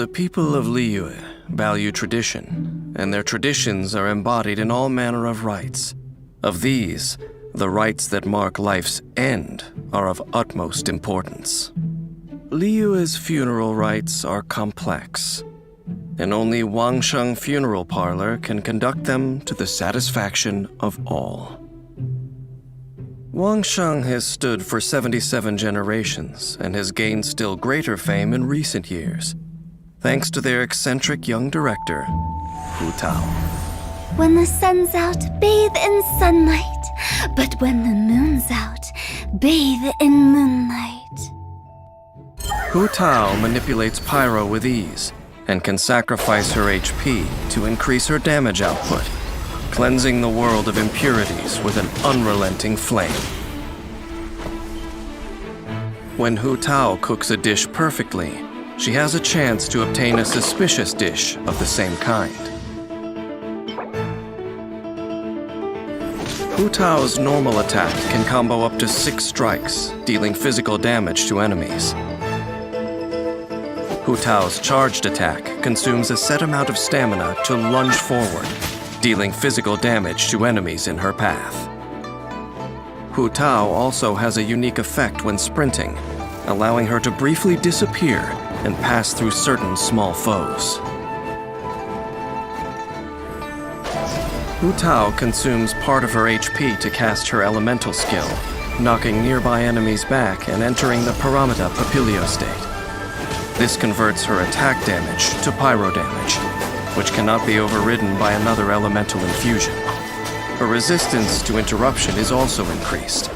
The people of Liyue value tradition, and their traditions are embodied in all manner of rites. Of these, the rites that mark life's end are of utmost importance. Liyue's funeral rites are complex, and only Wangsheng Funeral Parlor can conduct them to the satisfaction of all. Wangsheng has stood for 77 generations and has gained still greater fame in recent years, thanks to their eccentric young director, Hu Tao. When the sun's out, bathe in sunlight. But when the moon's out, bathe in moonlight. Hu Tao manipulates pyro with ease and can sacrifice her HP to increase her damage output, cleansing the world of impurities with an unrelenting flame. When Hu Tao cooks a dish perfectly, she has a chance to obtain a suspicious dish of the same kind. Hu Tao's normal attack can combo up to 6 strikes, dealing physical damage to enemies. Hu Tao's charged attack consumes a set amount of stamina to lunge forward, dealing physical damage to enemies in her path. Hu Tao also has a unique effect when sprinting, allowing her to briefly disappear and pass through certain small foes. Hu Tao consumes part of her HP to cast her elemental skill, knocking nearby enemies back and entering the Paramita Papilio state. This converts her attack damage to pyro damage, which cannot be overridden by another elemental infusion. Her resistance to interruption is also increased,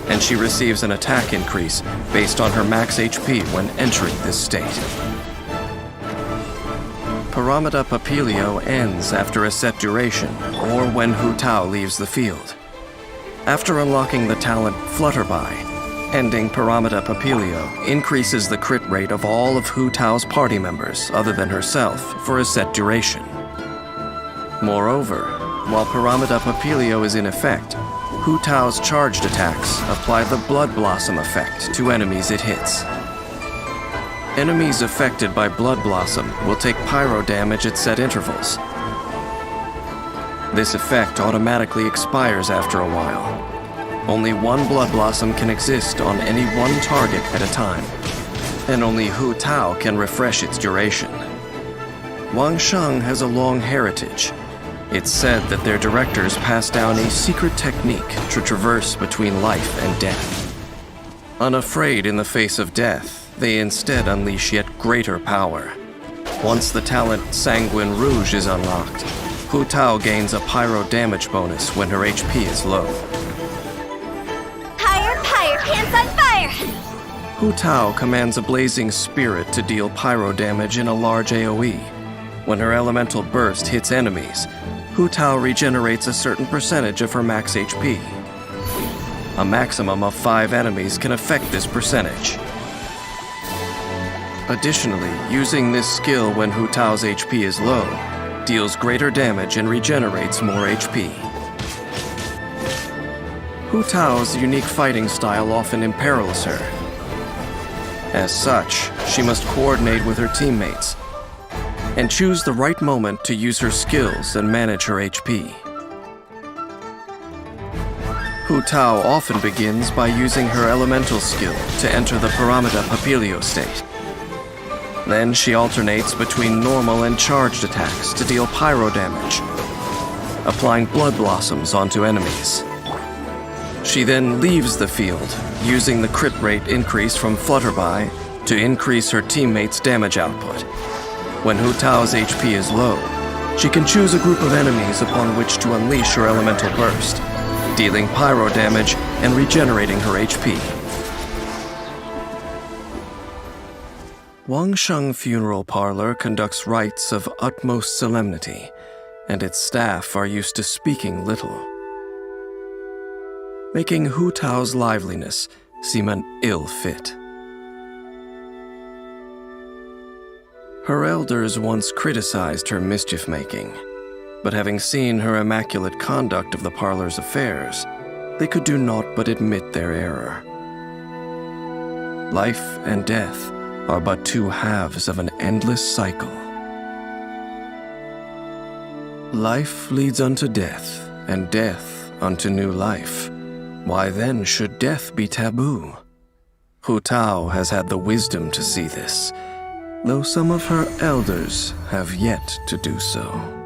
and she receives an attack increase based on her max HP when entering this state. Paramita Papilio ends after a set duration, or when Hu Tao leaves the field. After unlocking the talent Flutterby, ending Paramita Papilio increases the crit rate of all of Hu Tao's party members other than herself for a set duration. Moreover, while Paramita Papilio is in effect, Hu Tao's charged attacks apply the Blood Blossom effect to enemies it hits. Enemies affected by Blood Blossom will take pyro damage at set intervals. This effect automatically expires after a while. Only one Blood Blossom can exist on any one target at a time, and only Hu Tao can refresh its duration. Wangsheng has a long heritage. It's said that their directors passed down a secret technique to traverse between life and death. Unafraid in the face of death, they instead unleash yet greater power. Once the talent Sanguine Rouge is unlocked, Hu Tao gains a pyro damage bonus when her HP is low. Pants on fire! Hu Tao commands a blazing spirit to deal pyro damage in a large AoE. When her elemental burst hits enemies, Hu Tao regenerates a certain percentage of her max HP. A maximum of 5 enemies can affect this percentage. Additionally, using this skill when Hu Tao's HP is low deals greater damage and regenerates more HP. Hu Tao's unique fighting style often imperils her. As such, she must coordinate with her teammates and choose the right moment to use her skills and manage her HP. Hu Tao often begins by using her elemental skill to enter the Paramita Papilio state. Then she alternates between normal and charged attacks to deal pyro damage, applying Blood Blossoms onto enemies. She then leaves the field, using the crit rate increase from Flutterby to increase her teammates' damage output. When Hu Tao's HP is low, she can choose a group of enemies upon which to unleash her elemental burst, dealing pyro damage and regenerating her HP. Wangsheng Funeral Parlor conducts rites of utmost solemnity, and its staff are used to speaking little, making Hu Tao's liveliness seem an ill fit. Her elders once criticized her mischief-making, but having seen her immaculate conduct of the parlor's affairs, they could do naught but admit their error. Life and death are but two halves of an endless cycle. Life leads unto death, and death unto new life. Why then should death be taboo? Hu Tao has had the wisdom to see this, though some of her elders have yet to do so.